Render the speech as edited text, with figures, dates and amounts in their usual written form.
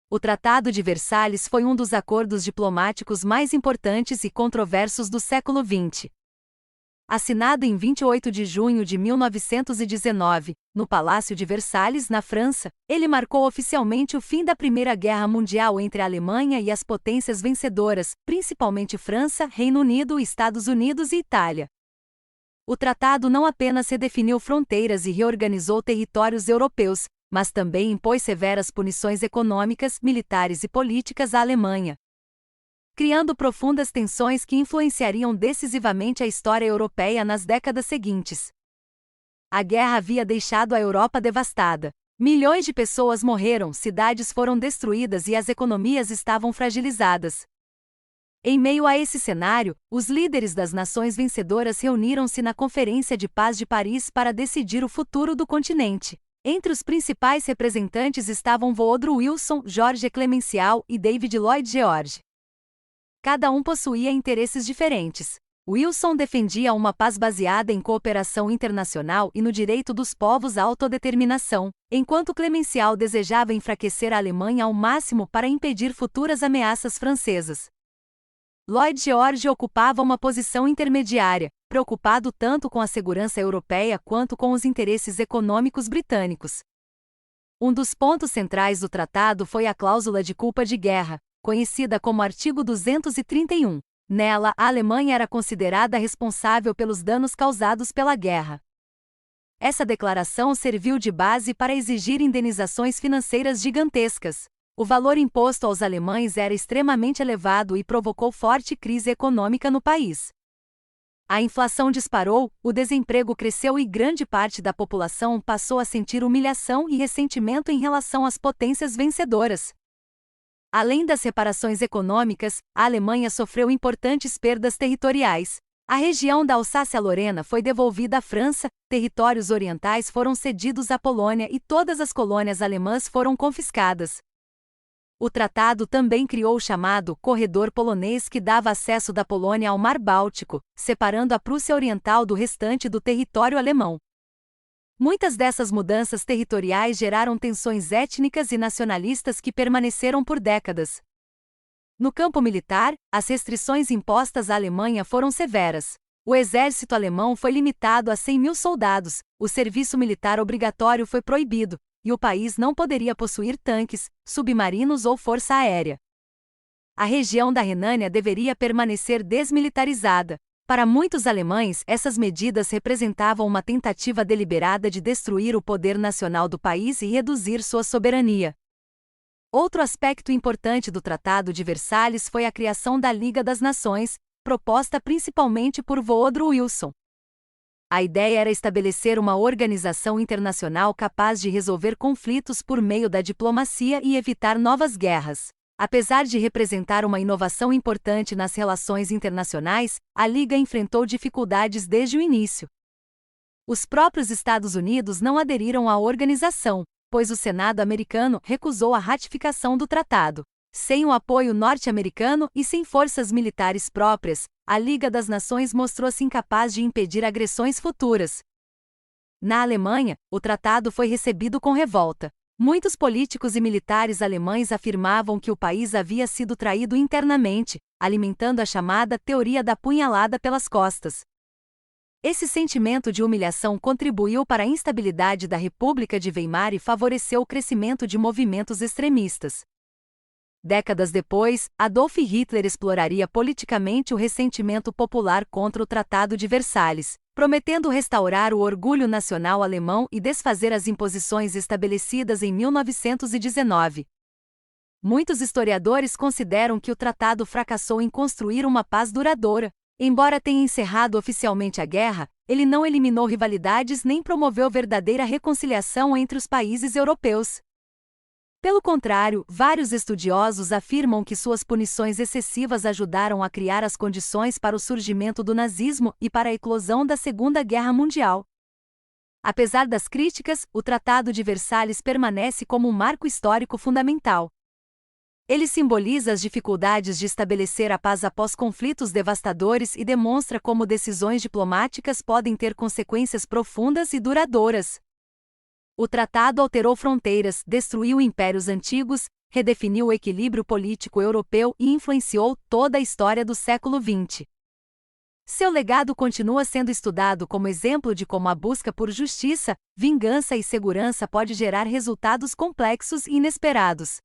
O Tratado de Versalhes foi um dos acordos diplomáticos mais importantes e controversos do século XX. Assinado em 28 de junho de 1919, no Palácio de Versalhes, na França, ele marcou oficialmente o fim da Primeira Guerra Mundial entre a Alemanha e as potências vencedoras, principalmente França, Reino Unido, Estados Unidos e Itália. O tratado não apenas redefiniu fronteiras e reorganizou territórios europeus, mas também impôs severas punições econômicas, militares e políticas à Alemanha, criando profundas tensões que influenciariam decisivamente a história europeia nas décadas seguintes. A guerra havia deixado a Europa devastada. Milhões de pessoas morreram, cidades foram destruídas e as economias estavam fragilizadas. Em meio a esse cenário, os líderes das nações vencedoras reuniram-se na Conferência de Paz de Paris para decidir o futuro do continente. Entre os principais representantes estavam Woodrow Wilson, George Clemenceau e David Lloyd George. Cada um possuía interesses diferentes. Wilson defendia uma paz baseada em cooperação internacional e no direito dos povos à autodeterminação, enquanto Clemenceau desejava enfraquecer a Alemanha ao máximo para impedir futuras ameaças francesas. Lloyd George ocupava uma posição intermediária, preocupado tanto com a segurança europeia quanto com os interesses econômicos britânicos. Um dos pontos centrais do tratado foi a cláusula de culpa de guerra, conhecida como Artigo 231. Nela, a Alemanha era considerada responsável pelos danos causados pela guerra. Essa declaração serviu de base para exigir indenizações financeiras gigantescas. O valor imposto aos alemães era extremamente elevado e provocou forte crise econômica no país. A inflação disparou, o desemprego cresceu e grande parte da população passou a sentir humilhação e ressentimento em relação às potências vencedoras. Além das reparações econômicas, a Alemanha sofreu importantes perdas territoriais. A região da Alsácia-Lorena foi devolvida à França, territórios orientais foram cedidos à Polônia e todas as colônias alemãs foram confiscadas. O tratado também criou o chamado Corredor Polonês, que dava acesso da Polônia ao Mar Báltico, separando a Prússia Oriental do restante do território alemão. Muitas dessas mudanças territoriais geraram tensões étnicas e nacionalistas que permaneceram por décadas. No campo militar, as restrições impostas à Alemanha foram severas. O exército alemão foi limitado a 100.000 soldados, o serviço militar obrigatório foi proibido, e o país não poderia possuir tanques, submarinos ou força aérea. A região da Renânia deveria permanecer desmilitarizada. Para muitos alemães, essas medidas representavam uma tentativa deliberada de destruir o poder nacional do país e reduzir sua soberania. Outro aspecto importante do Tratado de Versalhes foi a criação da Liga das Nações, proposta principalmente por Woodrow Wilson. A ideia era estabelecer uma organização internacional capaz de resolver conflitos por meio da diplomacia e evitar novas guerras. Apesar de representar uma inovação importante nas relações internacionais, a Liga enfrentou dificuldades desde o início. Os próprios Estados Unidos não aderiram à organização, pois o Senado americano recusou a ratificação do tratado. Sem o apoio norte-americano e sem forças militares próprias, a Liga das Nações mostrou-se incapaz de impedir agressões futuras. Na Alemanha, o tratado foi recebido com revolta. Muitos políticos e militares alemães afirmavam que o país havia sido traído internamente, alimentando a chamada teoria da punhalada pelas costas. Esse sentimento de humilhação contribuiu para a instabilidade da República de Weimar e favoreceu o crescimento de movimentos extremistas. Décadas depois, Adolf Hitler exploraria politicamente o ressentimento popular contra o Tratado de Versalhes, prometendo restaurar o orgulho nacional alemão e desfazer as imposições estabelecidas em 1919. Muitos historiadores consideram que o tratado fracassou em construir uma paz duradoura. Embora tenha encerrado oficialmente a guerra, ele não eliminou rivalidades nem promoveu verdadeira reconciliação entre os países europeus. Pelo contrário, vários estudiosos afirmam que suas punições excessivas ajudaram a criar as condições para o surgimento do nazismo e para a eclosão da Segunda Guerra Mundial. Apesar das críticas, o Tratado de Versalhes permanece como um marco histórico fundamental. Ele simboliza as dificuldades de estabelecer a paz após conflitos devastadores e demonstra como decisões diplomáticas podem ter consequências profundas e duradouras. O tratado alterou fronteiras, destruiu impérios antigos, redefiniu o equilíbrio político europeu e influenciou toda a história do século XX. Seu legado continua sendo estudado como exemplo de como a busca por justiça, vingança e segurança pode gerar resultados complexos e inesperados.